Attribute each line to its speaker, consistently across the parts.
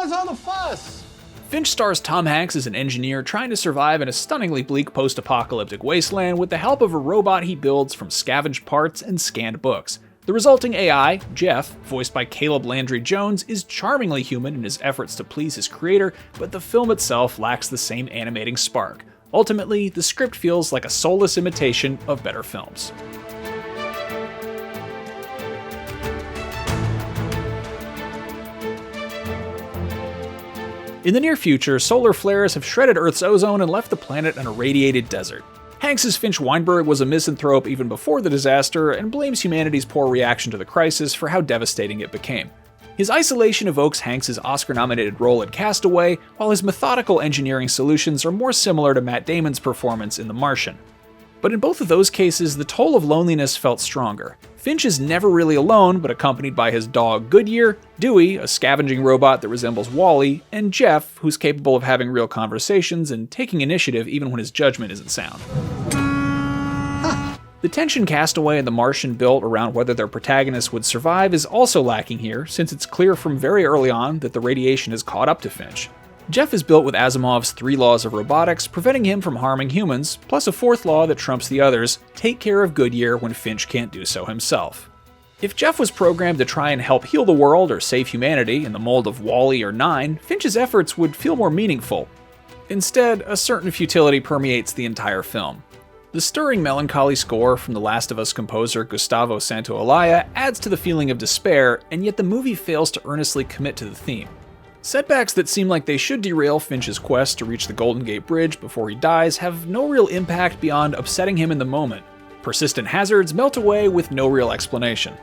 Speaker 1: What's all the fuss?
Speaker 2: Finch stars Tom Hanks as an engineer trying to survive in a stunningly bleak post-apocalyptic wasteland with the help of a robot he builds from scavenged parts and scanned books. The resulting AI, Jeff, voiced by Caleb Landry Jones, is charmingly human in his efforts to please his creator, but the film itself lacks the same animating spark. Ultimately, the script feels like a soulless imitation of better films. In the near future, solar flares have shredded Earth's ozone and left the planet an irradiated desert. Hanks' Finch Weinberg was a misanthrope even before the disaster and blames humanity's poor reaction to the crisis for how devastating it became. His isolation evokes Hanks' Oscar-nominated role in Castaway, while his methodical engineering solutions are more similar to Matt Damon's performance in The Martian. But in both of those cases, the toll of loneliness felt stronger. Finch is never really alone, but accompanied by his dog Goodyear, Dewey, a scavenging robot that resembles Wall-E, and Jeff, who's capable of having real conversations and taking initiative even when his judgment isn't sound. The tension Castaway and The Martian built around whether their protagonists would survive is also lacking here, since it's clear from very early on that the radiation has caught up to Finch. Jeff is built with Asimov's 3 laws of robotics, preventing him from harming humans, plus a 4th law that trumps the others: take care of Goodyear when Finch can't do so himself. If Jeff was programmed to try and help heal the world or save humanity in the mold of Wall-E or Nine, Finch's efforts would feel more meaningful. Instead, a certain futility permeates the entire film. The stirring melancholy score from The Last of Us composer Gustavo Santaolalla adds to the feeling of despair, and yet the movie fails to earnestly commit to the theme. Setbacks that seem like they should derail Finch's quest to reach the Golden Gate Bridge before he dies have no real impact beyond upsetting him in the moment. Persistent hazards melt away with no real explanation.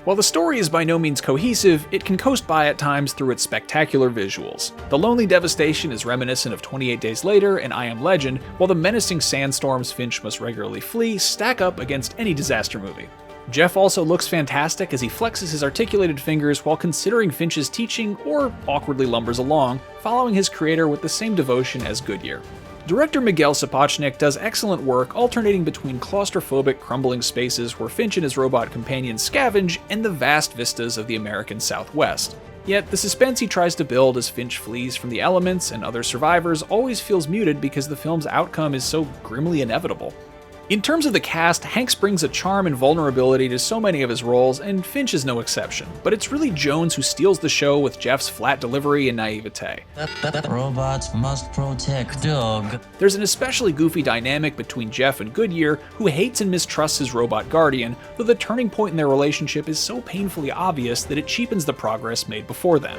Speaker 2: While the story is by no means cohesive, it can coast by at times through its spectacular visuals. The lonely devastation is reminiscent of 28 Days Later and I Am Legend, while the menacing sandstorms Finch must regularly flee stack up against any disaster movie. Jeff also looks fantastic as he flexes his articulated fingers while considering Finch's teaching or awkwardly lumbers along, following his creator with the same devotion as Goodyear. Director Miguel Sapochnik does excellent work alternating between claustrophobic, crumbling spaces where Finch and his robot companions scavenge and the vast vistas of the American Southwest. Yet, the suspense he tries to build as Finch flees from the elements and other survivors always feels muted because the film's outcome is so grimly inevitable. In terms of the cast, Hanks brings a charm and vulnerability to so many of his roles, and Finch is no exception. But it's really Jones who steals the show with Jeff's flat delivery and naivete.
Speaker 3: Robots must protect dog.
Speaker 2: There's an especially goofy dynamic between Jeff and Goodyear, who hates and mistrusts his robot guardian, though the turning point in their relationship is so painfully obvious that it cheapens the progress made before then.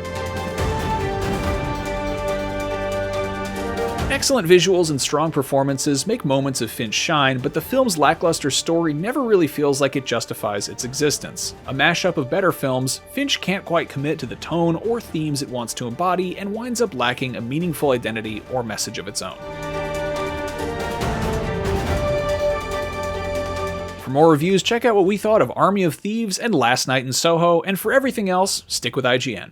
Speaker 2: Excellent visuals and strong performances make moments of Finch shine, but the film's lackluster story never really feels like it justifies its existence. A mashup of better films, Finch can't quite commit to the tone or themes it wants to embody and winds up lacking a meaningful identity or message of its own. For more reviews, check out what we thought of Army of Thieves and Last Night in Soho, and for everything else, stick with IGN.